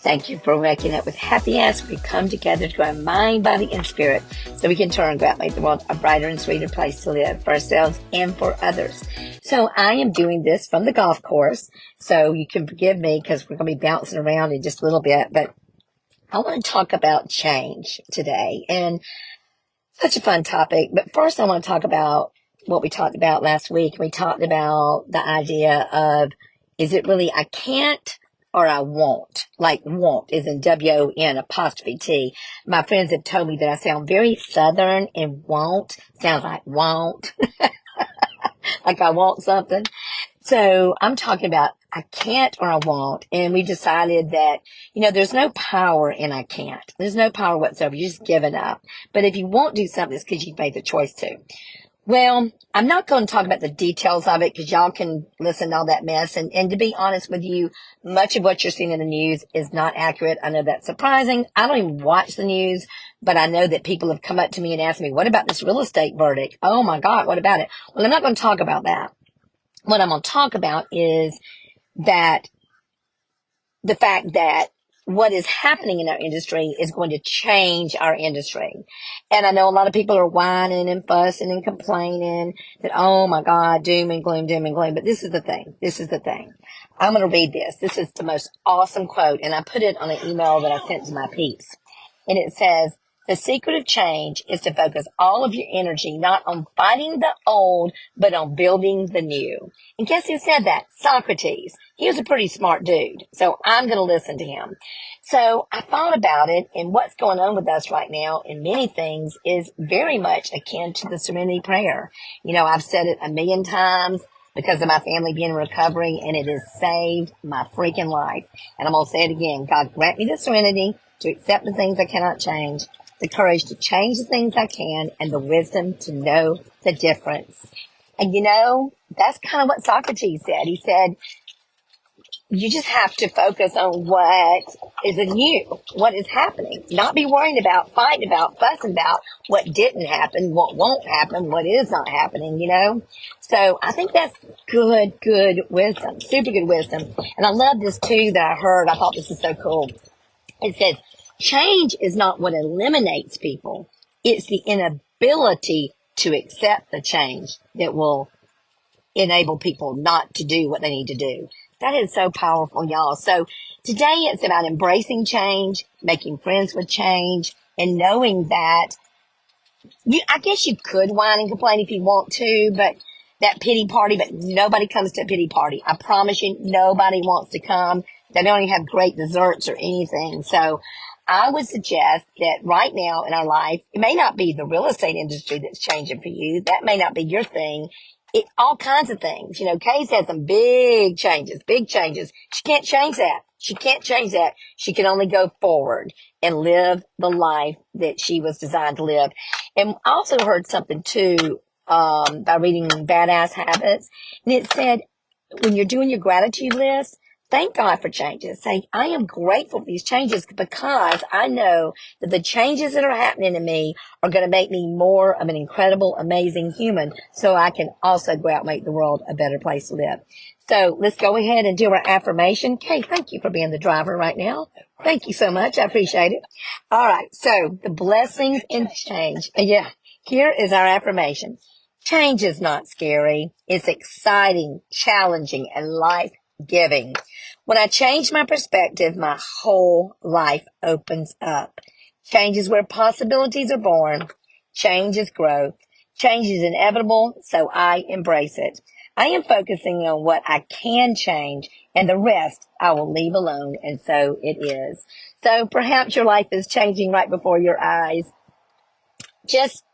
Thank you for waking up with Happy Ass. We come together to grow mind, body, and spirit so we can turn and go out and make the world a brighter and sweeter place to live for ourselves and for others. So I am doing this from the golf course. So you can forgive me because we're going to be bouncing around in just a little bit. But I want to talk about change today. And such a fun topic. But first I want to talk about what we talked about last week. We talked about the idea of, is it really I can't or I won't? Like won't is in W-O-N apostrophe T. My friends have told me that I sound very Southern, and won't sounds like won't. Like I want something. So I'm talking about I can't or I won't. And we decided that, there's no power in I can't. There's no power whatsoever. You're just giving up. But if you won't do something, it's because you've made the choice to. Well, I'm not going to talk about the details of it because y'all can listen to all that mess. And to be honest with you, much of what you're seeing in the news is not accurate. I know that's surprising. I don't even watch the news, but I know that people have come up to me and asked me, what about this real estate verdict? Oh my God, what about it? Well, I'm not going to talk about that. What I'm going to talk about is that the fact that what is happening in our industry is going to change our industry. And I know a lot of people are whining and fussing and complaining that, oh my God, doom and gloom, doom and gloom. But this is the thing. I'm going to read this. This is the most awesome quote. And I put it on an email that I sent to my peeps. And it says, the secret of change is to focus all of your energy not on fighting the old, but on building the new. And guess who said that? Socrates. He was a pretty smart dude. So I'm going to listen to him. So I thought about it, and what's going on with us right now in many things is very much akin to the Serenity prayer. I've said it a million times because of my family being in recovery, and it has saved my freaking life. And I'm going to say it again. God, grant me the serenity to accept the things I cannot change, the courage to change the things I can, and the wisdom to know the difference. And that's kind of what Socrates said. He said, you just have to focus on what is new, what is happening. Not be worrying about, fighting about, fussing about what didn't happen, what won't happen, what is not happening, So I think that's good wisdom, super good wisdom. And I love this too that I heard. I thought this was so cool. It says, change is not what eliminates people. It's the inability to accept the change that will enable people not to do what they need to do. That is so powerful, y'all. So today it's about embracing change, making friends with change, and knowing that I guess you could whine and complain if you want to, but that pity party, but nobody comes to a pity party. I promise you, nobody wants to come. They don't even have great desserts or anything. So I would suggest that right now in our life, it may not be the real estate industry that's changing for you. That may not be your thing. All kinds of things. Kay's had some big changes. She can't change that. She can only go forward and live the life that she was designed to live. And I also heard something too, by reading Badass Habits. And it said, when you're doing your gratitude list, thank God for changes. Say, I am grateful for these changes because I know that the changes that are happening to me are going to make me more of an incredible, amazing human so I can also go out and make the world a better place to live. So let's go ahead and do our affirmation. Kay, thank you for being the driver right now. Thank you so much. I appreciate it. All right. So the blessings in change. Yeah. Here is our affirmation. Change is not scary. It's exciting, challenging, and life-giving. When I change my perspective, my whole life opens up. Change is where possibilities are born. Change is growth. Change is inevitable, so I embrace it. I am focusing on what I can change, and the rest I will leave alone, and so it is. So perhaps your life is changing right before your eyes. Just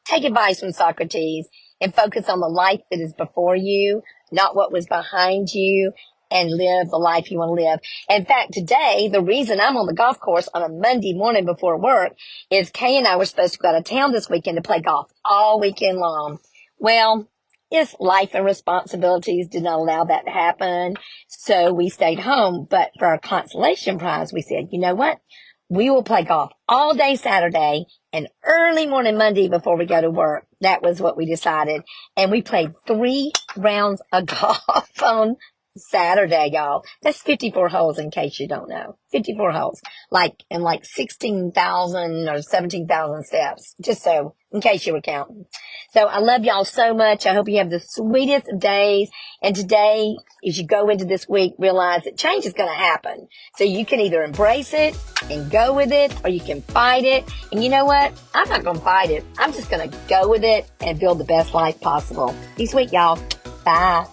take advice from Socrates and focus on the life that is before you, not what was behind you, and live the life you want to live. In fact, today, the reason I'm on the golf course on a Monday morning before work is Kay and I were supposed to go out of town this weekend to play golf all weekend long. Well, yes, life and responsibilities did not allow that to happen, so we stayed home. But for our consolation prize, we said, you know what? We will play golf all day Saturday and early morning Monday before we go to work. That was what we decided. And we played 3 rounds of golf on Saturday, y'all. That's 54 holes in case you don't know. 54 holes. Like 16,000 or 17,000 steps. Just so, in case you were counting. So I love y'all so much. I hope you have the sweetest of days. And today, as you go into this week, realize that change is going to happen. So you can either embrace it and go with it, or you can fight it. And you know what? I'm not going to fight it. I'm just going to go with it and build the best life possible. Be sweet, y'all. Bye.